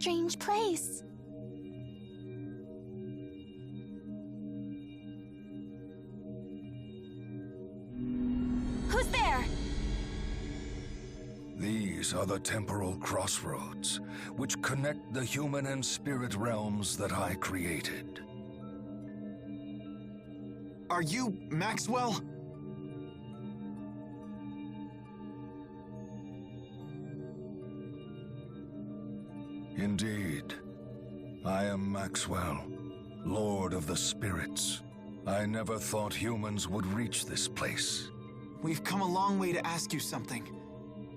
strange place. Who's there? These are the temporal crossroads, which connect the human and spirit realms that I created. Are you Maxwell? Indeed. I am Maxwell, Lord of the Spirits. I never thought humans would reach this place. We've come a long way to ask you something.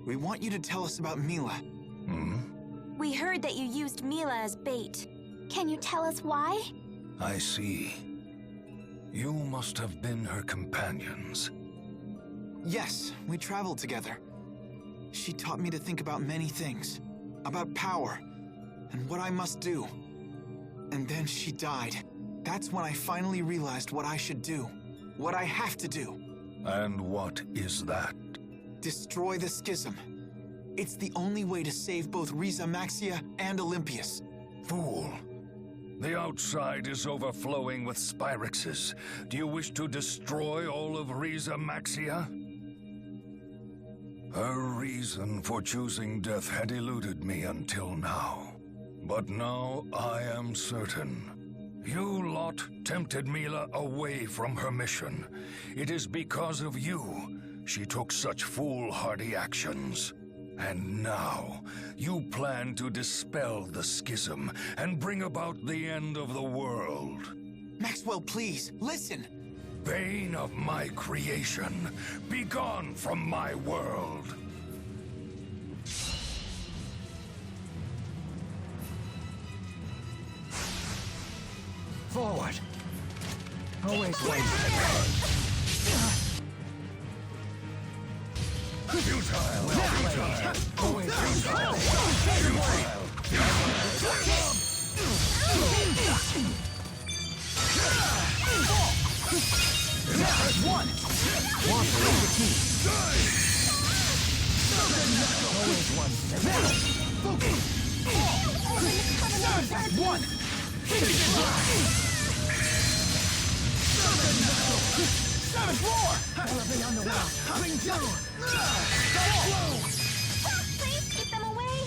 We want you to tell us about Mila. We heard that you used Mila as bait. Can you tell us why? I see. You must have been her companions. Yes, we traveled together. She taught me to think about many things. About power, and what I must do. And then she died. That's when I finally realized what I should do. What I have to do. And what is that? Destroy the schism. It's the only way to save both Riza Maxia and Olympius. Fool. The outside is overflowing with Spyrexes. Do you wish to destroy all of Riza Maxia? Her reason for choosing death had eluded me until now. But now I am certain. You lot tempted Mila away from her mission. It is because of you she took such foolhardy actions. And now, you plan to dispel the schism and bring about the end of the world. Maxwell, please, listen! Bane of my creation, begone from my world! Forward! Always wait. Futile! Futile! Always Futile! One! Want to lead the team. Always one step ahead. One! Savage roar! Elevate on the wall. Ring two! Please keep them away.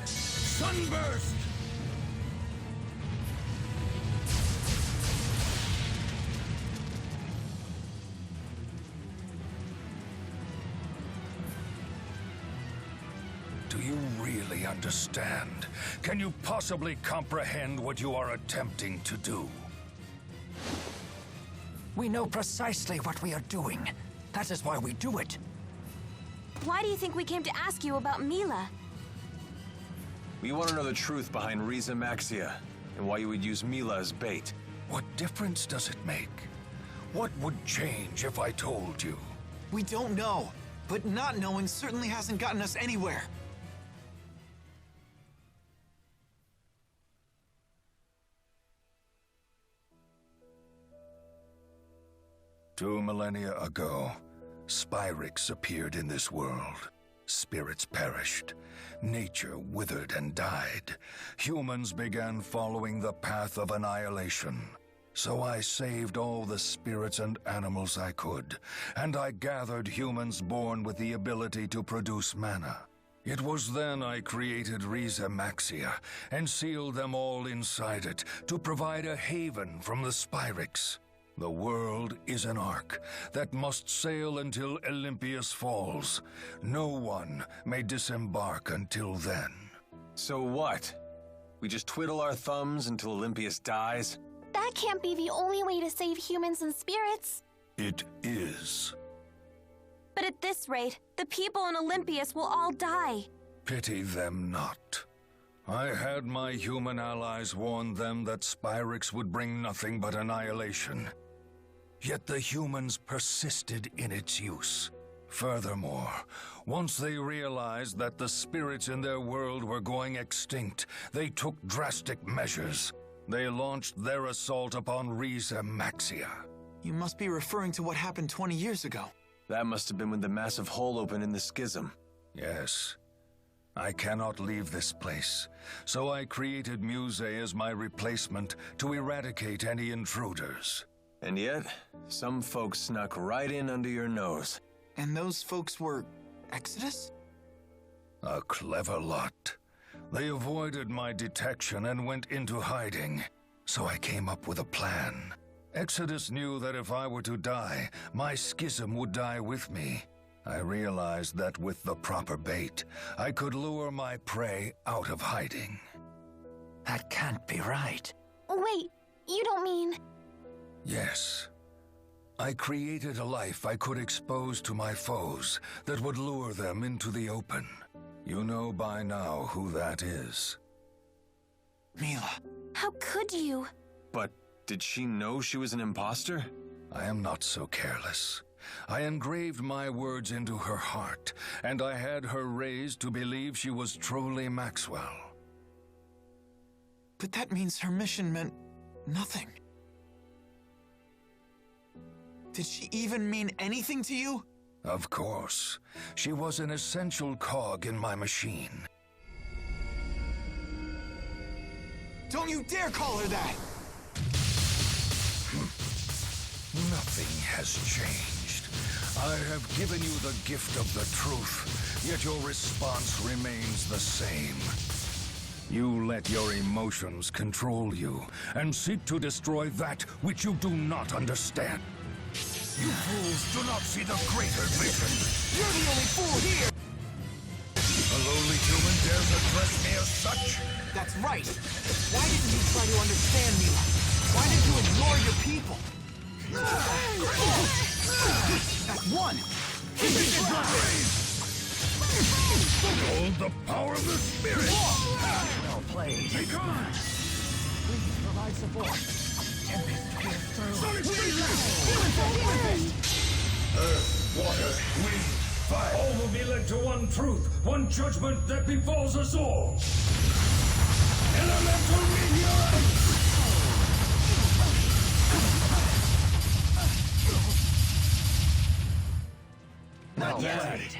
Sunburst! Do you really understand? Can you possibly comprehend what you are attempting to do? We know precisely what we are doing. That is why we do it. Why do you think we came to ask you about Mila? We want to know the truth behind Riza Maxia, and why you would use Mila as bait. What difference does it make? What would change if I told you? We don't know, but not knowing certainly hasn't gotten us anywhere. Two millennia ago, Spyrex appeared in this world. Spirits perished. Nature withered and died. Humans began following the path of annihilation. So I saved all the spirits and animals I could, and I gathered humans born with the ability to produce mana. It was then I created Riza Maxia and sealed them all inside it to provide a haven from the Spyrex. The world is an ark that must sail until Olympius falls. No one may disembark until then. So what? We just twiddle our thumbs until Olympius dies? That can't be the only way to save humans and spirits. It is. But at this rate, the people on Olympius will all die. Pity them not. I had my human allies warn them that Spyrex would bring nothing but annihilation. Yet the humans persisted in its use. Furthermore, once they realized that the spirits in their world were going extinct, they took drastic measures. They launched their assault upon Riza Maxia. You must be referring to what happened 20 years ago. That must have been when the massive hole opened in the schism. Yes. I cannot leave this place, so I created Muse as my replacement to eradicate any intruders. And yet, some folks snuck right in under your nose. And those folks were Exodus? A clever lot. They avoided my detection and went into hiding, so I came up with a plan. Exodus knew that if I were to die, my schism would die with me. I realized that with the proper bait, I could lure my prey out of hiding. That can't be right. Wait, you don't mean... Yes. I created a life I could expose to my foes that would lure them into the open. You know by now who that is. Mila. How could you? But did she know she was an imposter? I am not so careless. I engraved my words into her heart, and I had her raised to believe she was truly Maxwell. But that means her mission meant nothing. Did she even mean anything to you? Of course. She was an essential cog in my machine. Don't you dare call her that! Nothing has changed. I have given you the gift of the truth, yet your response remains the same. You let your emotions control you, and seek to destroy that which you do not understand. You fools do not see the greater vision. You're the only fool here! A lowly human dares address me as such? That's right. Why didn't you try to understand me? Why did you ignore your people? That's one! Behold the power of the spirit! Well played. Take on! Please provide support. Tempest pierce through. Earth, water, wind, fire. All will be led to one truth, one judgment that befalls us all. Elemental meteorite! Well played.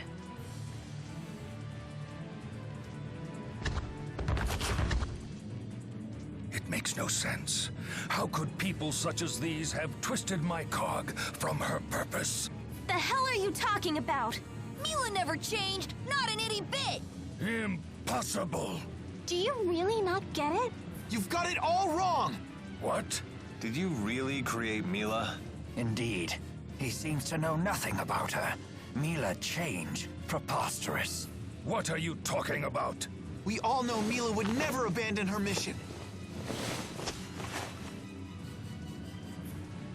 It makes no sense. How could people such as these have twisted my cog from her purpose? The hell are you talking about? Mila never changed, not an itty bit! Impossible! Do you really not get it? You've got it all wrong! What? Did you really create Mila? Indeed. He seems to know nothing about her. Mila change. Preposterous. What are you talking about? We all know Mila would never abandon her mission.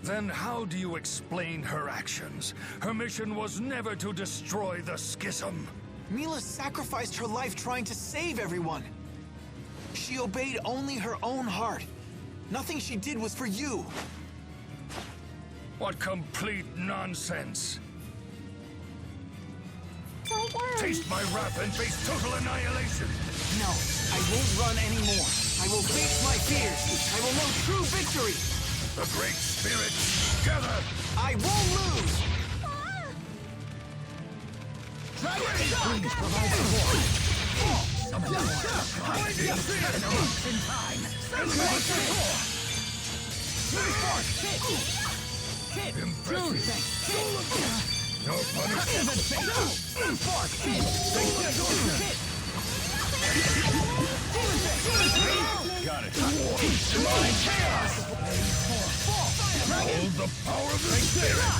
Then how do you explain her actions? Her mission was never to destroy the schism. Mila sacrificed her life trying to save everyone. She obeyed only her own heart. Nothing she did was for you. What complete nonsense! Don't worry. Taste my wrath and face total annihilation! No, I won't run anymore. I will face my fears. I will know true victory. The Great Spirit, gather! I won't lose. Please provide support. Summon more. Interrupt in time. No punishment! Got it. Hold the power of the spirit!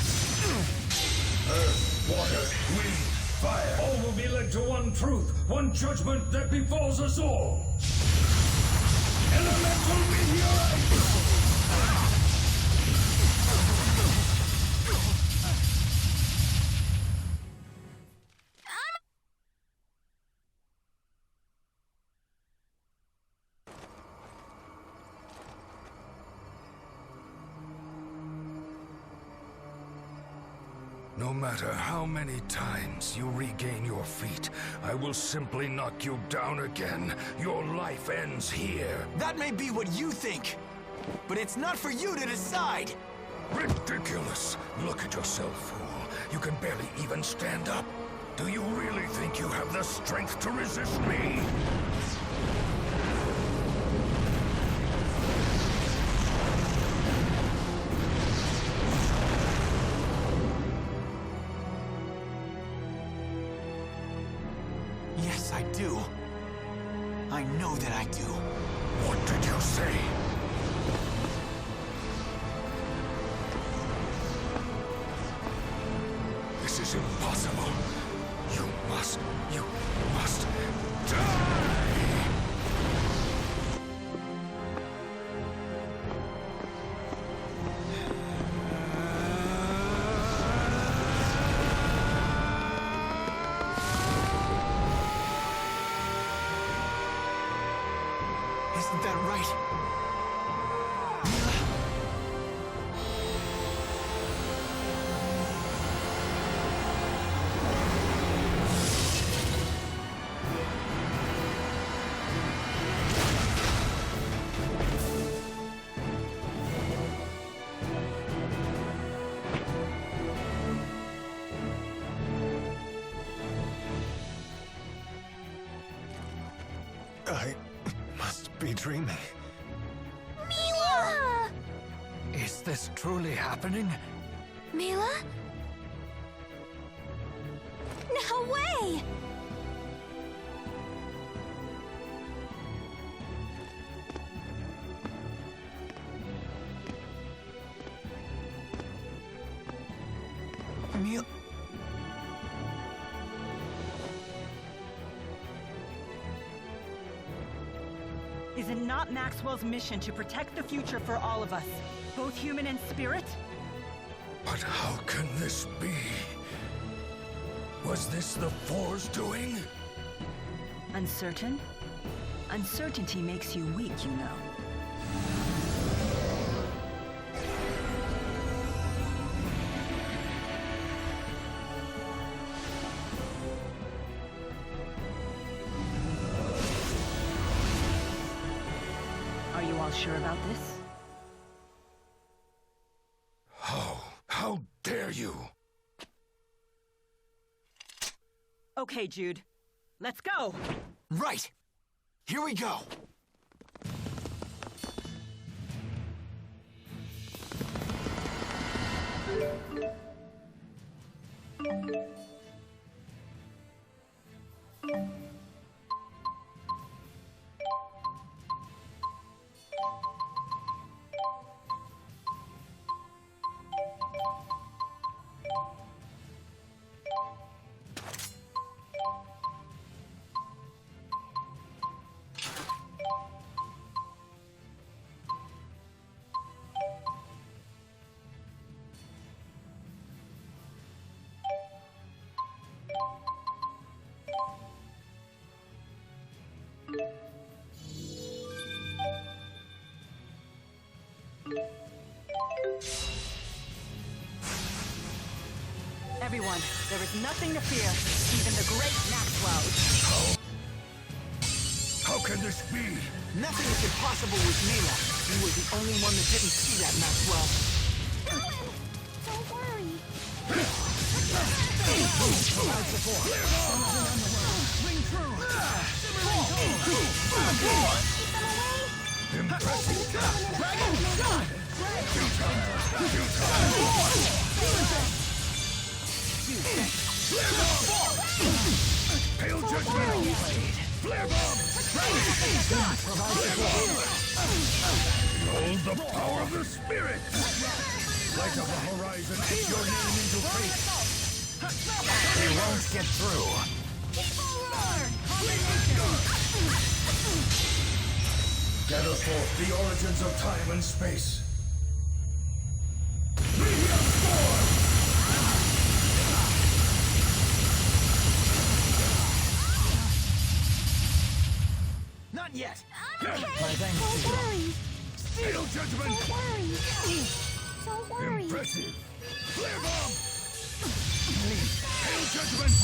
Earth, water, wind, fire! All will be led to one truth, one judgment that befalls us all. Elemental meteorite! No matter how many times you regain your feet, I will simply knock you down again. Your life ends here. That may be what you think, but it's not for you to decide. Ridiculous! Look at yourself, fool. You can barely even stand up. Do you really think you have the strength to resist me? Yes, I do. I know that I do. What did you say? This is impossible. You must die! Isn't that right? I must be dreaming. Mila! Is this truly happening? Mila? No way! Mila... Is it not Maxwell's mission to protect the future for all of us, both human and spirit? But how can this be? Was this the Four's doing? Uncertain? Uncertainty makes you weak, you know. Are you all sure about this? How dare you? Okay, Jude. Let's go! Right! Here we go! Everyone, there is nothing to fear, even the great Maxwell. How can this be? Nothing is impossible with Mila. You were the only one that didn't see that, Maxwell. Don't worry. Impressive. Hail Judgment! Flare bomb! Behold the power of the spirit! Light of the horizon, etch your name into fate! We won't get through. Gather forth the origins of time and space. Not yet! My thanks to you. Worry. Hail Judgment! Don't worry. Don't worry. Impressive! Flare bomb! Hail Judgment!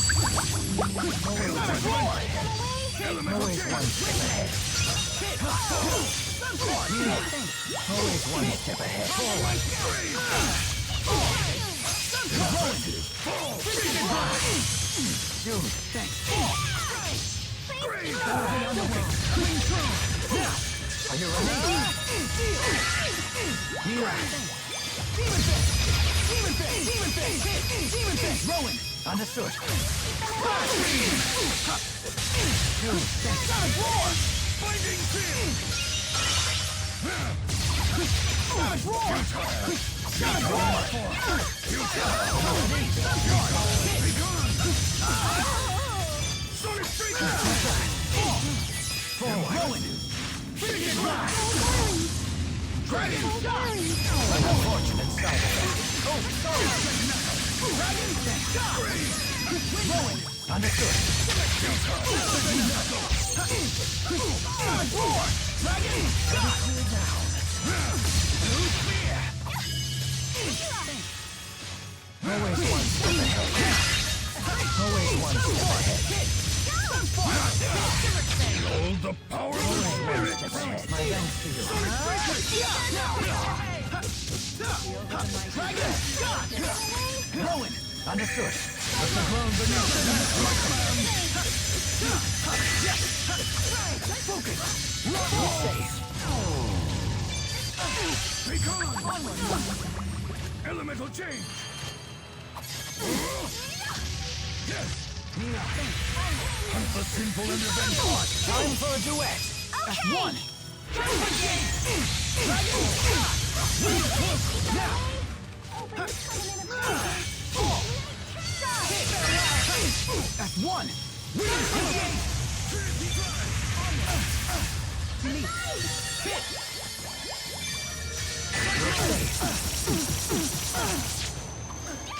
Hail Judgment! Elemental Always one change! step ahead. Always one step ahead. Forward. Dude, thanks. Please. Are you ready? Mila. Demon Fist! Rowan! Understood. Dude, thanks. Binding field! Sonic Streak! Rowan! Dragon! Unfortunate side effect. Oh, sorry! Rowan! Understood. Always one step ahead. Always one step ahead. Behold the power of the spirit! My thanks to you. Rowan! Understood. But the ground beneath the focus! Safe. Be gone! Elemental change! Hunt the sinful and revenge God! Time for a duet. Okay. One. That's one.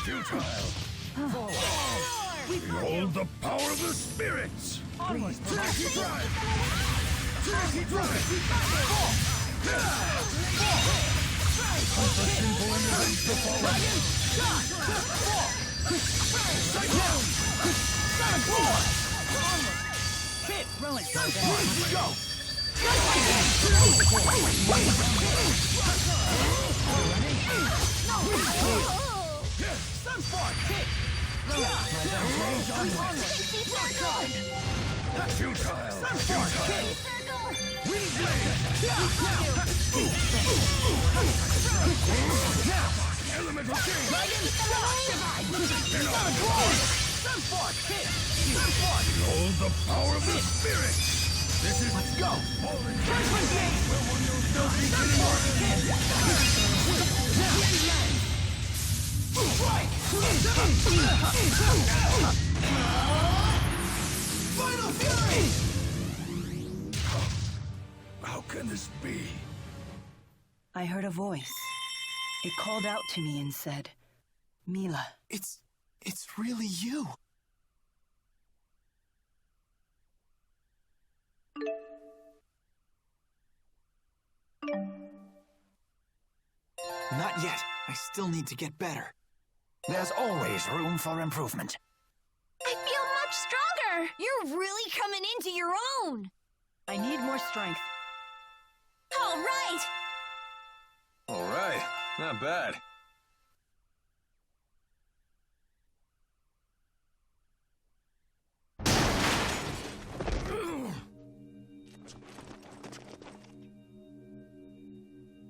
Futile! Behold the power of the spirits! Turkey drive! Turkey drive! Hunt the sinful and revenge the fallen! Hit, Rowan. Let's go. Sunspark, hit. Futile! Elemental change! Sunspark, hit. Behold the power of the spirit! This is... Let's go. Final fury! How can this be? I heard a voice. It called out to me and said, Mila. It's really you. Not yet. I still need to get better. There's always room for improvement. I feel much stronger. You're really coming into your own. I need more strength. All right. All right, not bad.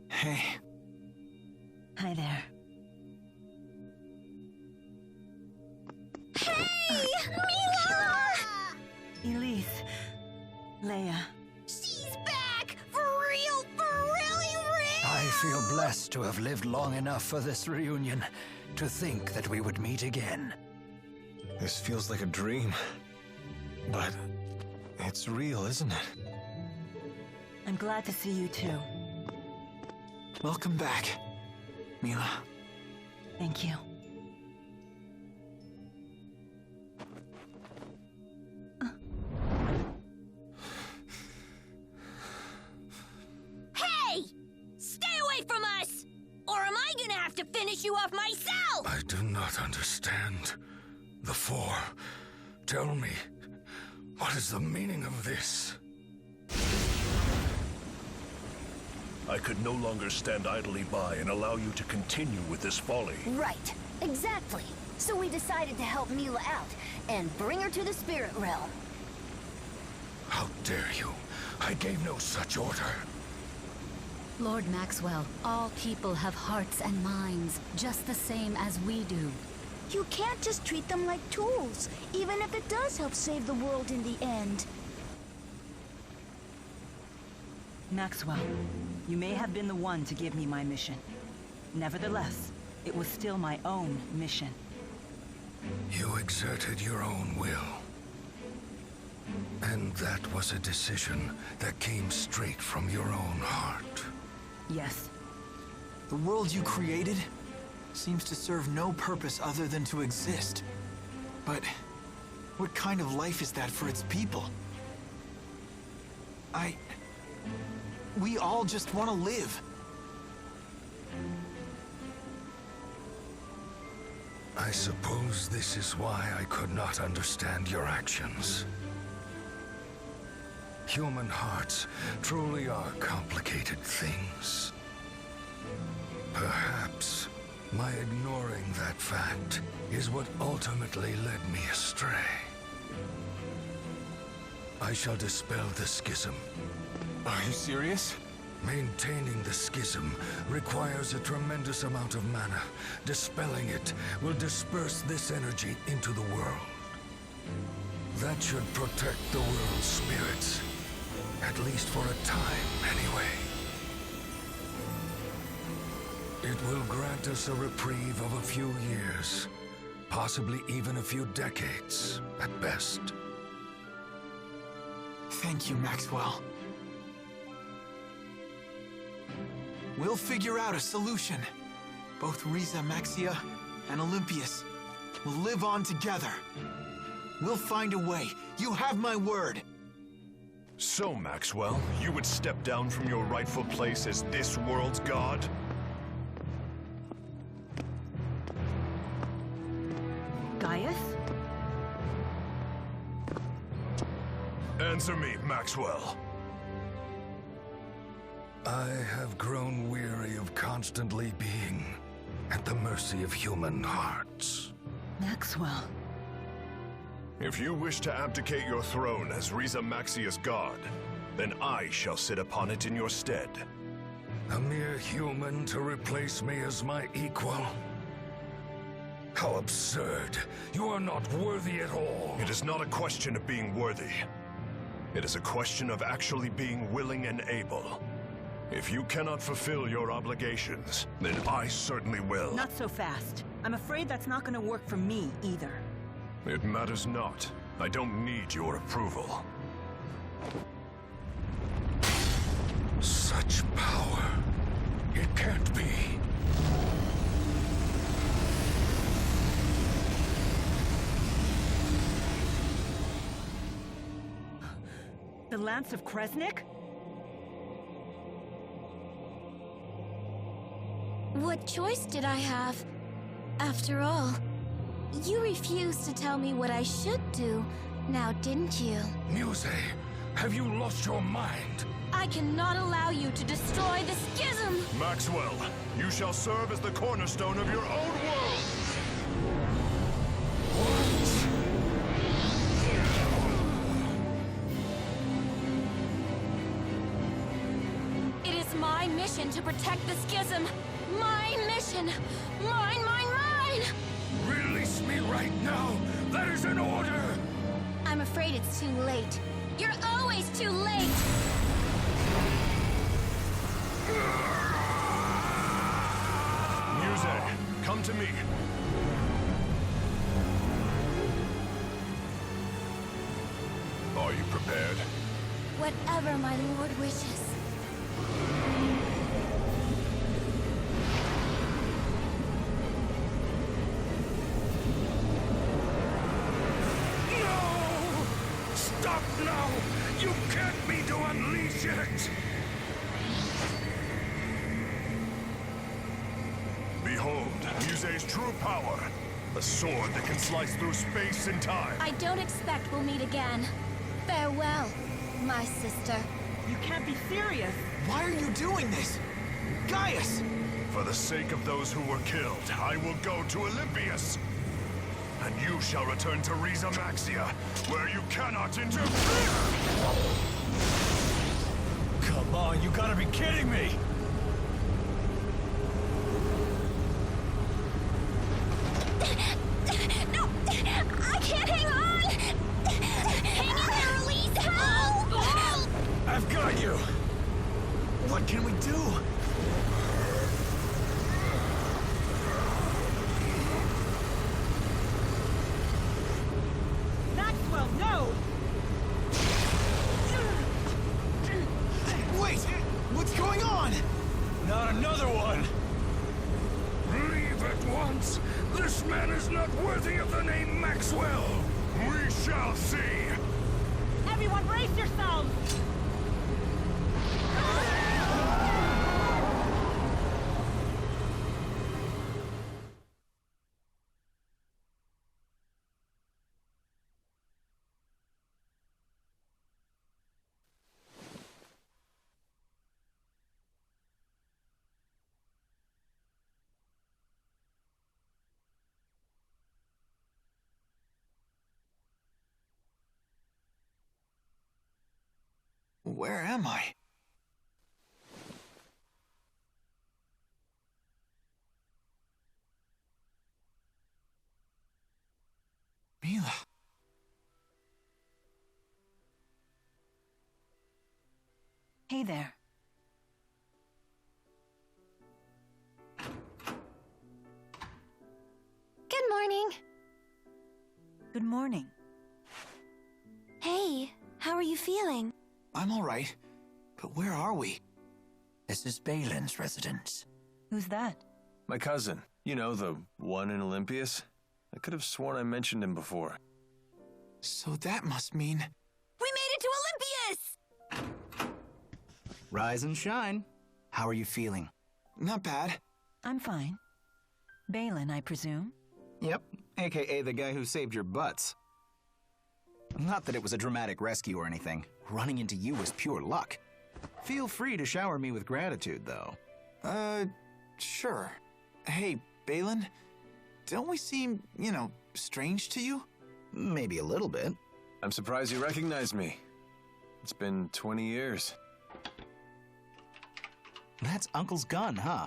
Hey. Hi there. Hey, Mila! Elise. Leia. She's back. For real, really real. I feel blessed to have lived long enough for this reunion to think that we would meet again. This feels like a dream. But it's real, isn't it? I'm glad to see you too. Welcome back, Mila. Thank you. Hey! Stay away from us! Or am I gonna have to finish you off myself? I do not understand. The Four. Tell me, what is the meaning of this? I could no longer stand idly by and allow you to continue with this folly. Right. Exactly. So we decided to help Mila out and bring her to the spirit realm. How dare you? I gave no such order. Lord Maxwell, all people have hearts and minds, just the same as we do. You can't just treat them like tools, even if it does help save the world in the end. Maxwell, you may have been the one to give me my mission. Nevertheless, it was still my own mission. You exerted your own will. And that was a decision that came straight from your own heart. Yes. The world you created seems to serve no purpose other than to exist. But what kind of life is that for its people? We all just want to live. I suppose this is why I could not understand your actions. Human hearts truly are complicated things. Perhaps my ignoring that fact is what ultimately led me astray. I shall dispel the schism. Are you serious? Maintaining the schism requires a tremendous amount of mana. Dispelling it will disperse this energy into the world. That should protect the world's spirits. At least for a time, anyway. It will grant us a reprieve of a few years. Possibly even a few decades, at best. Thank you, Maxwell. We'll figure out a solution. Both Riza Maxia and Olympius will live on together. We'll find a way. You have my word. So, Maxwell, you would step down from your rightful place as this world's god? Gaius? Answer me, Maxwell. I have grown weary of constantly being at the mercy of human hearts. Maxwell. If you wish to abdicate your throne as Riza Maxia's god, then I shall sit upon it in your stead. A mere human to replace me as my equal? How absurd. You are not worthy at all. It is not a question of being worthy. It is a question of actually being willing and able. If you cannot fulfill your obligations, then I certainly will. Not so fast. I'm afraid that's not gonna work for me either. It matters not. I don't need your approval. Such power. It can't be. The Lance of Kresnik? What choice did I have? After all, you refused to tell me what I should do, now didn't you? Muse, have you lost your mind? I cannot allow you to destroy the schism! Maxwell, you shall serve as the cornerstone of your own world! It is my mission to protect the schism! My mission! Mine, mine, mine! Release me right now! That is an order! I'm afraid it's too late. You're always too late! Muse, come to me. Are you prepared? Whatever my lord wishes. Stop now! You can't be to unleash it! Behold, Muse's true power. A sword that can slice through space and time. I don't expect we'll meet again. Farewell, my sister. You can't be serious! Why are you doing this? Gaius! For the sake of those who were killed, I will go to Olympius. And you shall return to Riza Maxia, where you cannot interfere! Come on, you gotta be kidding me! No! I can't hang on! Hang in there, Elise! Help! I've got you! What can we do? Maxwell, no! Wait! What's going on? Not another one! Leave at once! This man is not worthy of the name Maxwell! We shall see! Everyone brace yourselves! Where am I? Mila. Hey there. Good morning. Good morning. Hey, how are you feeling? I'm all right, but where are we? This is Balin's residence. Who's that? My cousin. You know, the one in Olympius? I could have sworn I mentioned him before. So that must mean... We made it to Olympius! Rise and shine. How are you feeling? Not bad. I'm fine. Balin, I presume? Yep, aka the guy who saved your butts. Not that it was a dramatic rescue or anything. Running into you was pure luck. Feel free to shower me with gratitude, though. Sure. Hey, Balin, don't we seem, strange to you? Maybe a little bit. I'm surprised you recognize me. It's been 20 years. That's Uncle's gun, huh?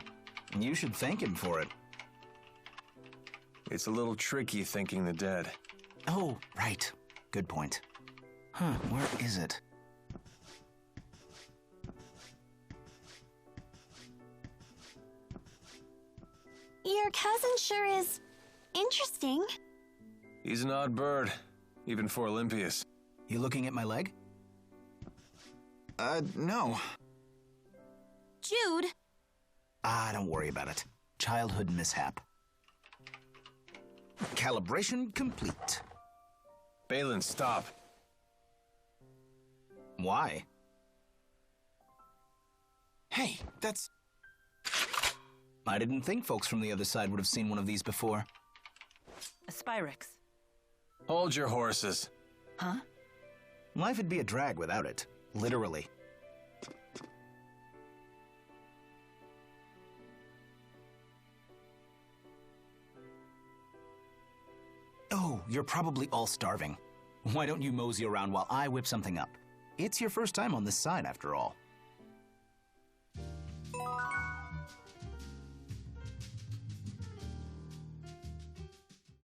You should thank him for it. It's a little tricky thanking the dead. Oh, right. Good point. Huh, where is it? Your cousin sure is interesting. He's an odd bird, even for Olympius. You looking at my leg? No. Jude! Don't worry about it. Childhood mishap. Calibration complete. Balin, stop. Why? Hey, that's... I didn't think folks from the other side would have seen one of these before. A Spyrix. Hold your horses. Huh? Life would be a drag without it. Literally. Oh, you're probably all starving. Why don't you mosey around while I whip something up? It's your first time on this side, after all.